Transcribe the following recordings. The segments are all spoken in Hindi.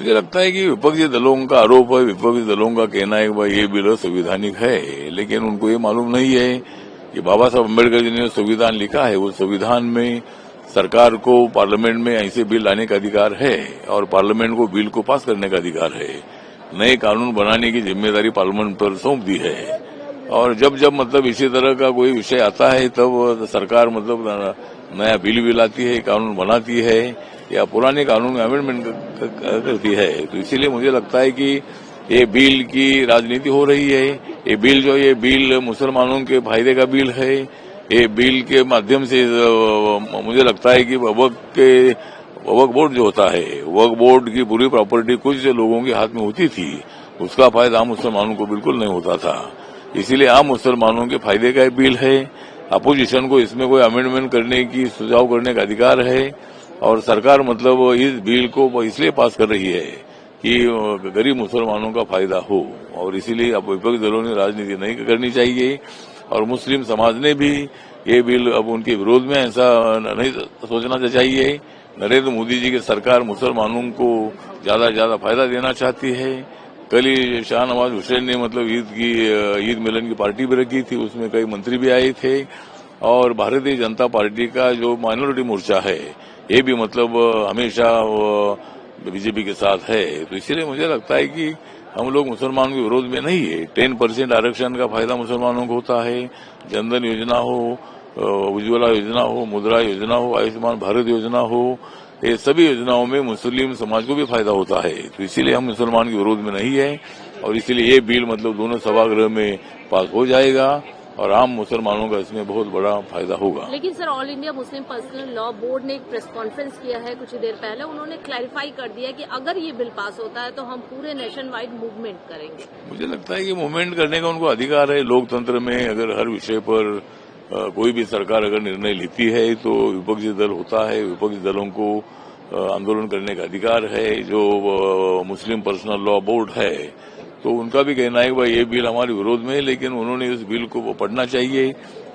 मुझे लगता है कि विपक्षी दलों का आरोप है, विपक्षी दलों का कहना है कि भाई ये बिल संवैधानिक है, लेकिन उनको ये मालूम नहीं है कि बाबा साहब अम्बेडकर जी ने संविधान लिखा है, वो संविधान में सरकार को पार्लियामेंट में ऐसे बिल लाने का अधिकार है और पार्लियामेंट को बिल को पास करने का अधिकार है। नए कानून बनाने की जिम्मेदारी पार्लियामेंट पर सौंप दी है और जब जब मतलब इसी तरह का कोई विषय आता है तब सरकार मतलब नया बिल भी लाती है, कानून बनाती है या पुराने कानून में अमेंडमेंट करती है। तो इसीलिए मुझे लगता है कि ये बिल की राजनीति हो रही है। ये बिल मुसलमानों के फायदे का बिल है। ये बिल के माध्यम से मुझे लगता है कि वक्फ बोर्ड जो होता है, वक्फ बोर्ड की पूरी प्रॉपर्टी कुछ लोगों के हाथ में होती थी, उसका फायदा आम मुसलमानों को बिल्कुल नहीं होता था। इसीलिए आम मुसलमानों के फायदे का बिल है। अपोजिशन को इसमें कोई अमेंडमेंट करने की सुझाव करने का अधिकार है और सरकार मतलब इस बिल को इसलिए पास कर रही है कि गरीब मुसलमानों का फायदा हो और इसीलिए अब विपक्षी दलों ने राजनीति नहीं करनी चाहिए और मुस्लिम समाज ने भी ये बिल अब उनके विरोध में ऐसा नहीं सोचना चाहिए। नरेंद्र मोदी जी की सरकार मुसलमानों को ज्यादा से ज्यादा फायदा देना चाहती है। कल ही शाहनवाज हुसैन ने मतलब ईद मिलन की पार्टी भी रखी थी, उसमें कई मंत्री भी आए थे और भारतीय जनता पार्टी का जो माइनॉरिटी मोर्चा है ये भी मतलब हमेशा बीजेपी के साथ है। तो इसीलिए मुझे लगता है कि हम लोग मुसलमानों के विरोध में नहीं है। 10% आरक्षण का फायदा मुसलमानों को होता है। जनधन योजना हो, उज्ज्वला योजना हो, मुद्रा योजना हो, आयुष्मान भारत योजना हो, ये सभी योजनाओं में मुस्लिम समाज को भी फायदा होता है। तो इसीलिए हम मुसलमान के विरोध में नहीं है और इसीलिए ये बिल मतलब दोनों सभागृह में पास हो जाएगा और आम मुसलमानों का इसमें बहुत बड़ा फायदा होगा। लेकिन sir, all India Muslim personal law board ने एक प्रेस कॉन्फ्रेंस किया है कुछ देर पहले, उन्होंने क्लैरिफाई कर दिया कि अगर ये बिल पास होता है तो हम पूरे नेशन वाइड मूवमेंट करेंगे। मुझे लगता है कि मूवमेंट करने का उनको अधिकार है। लोकतंत्र में अगर हर विषय पर कोई भी सरकार अगर निर्णय लेती है तो विपक्षी दल होता है, विपक्षी दलों को आंदोलन करने का अधिकार है। जो मुस्लिम पर्सनल लॉ बोर्ड है तो उनका भी कहना है कि भाई ये बिल हमारे विरोध में है, लेकिन उन्होंने इस बिल को पढ़ना चाहिए।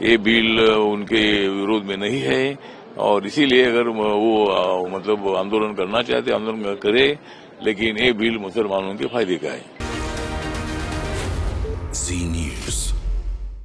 ये बिल उनके विरोध में नहीं है और इसीलिए अगर वो मतलब आंदोलन करना चाहते आंदोलन करे, लेकिन ये बिल मुसलमानों के फायदे का है।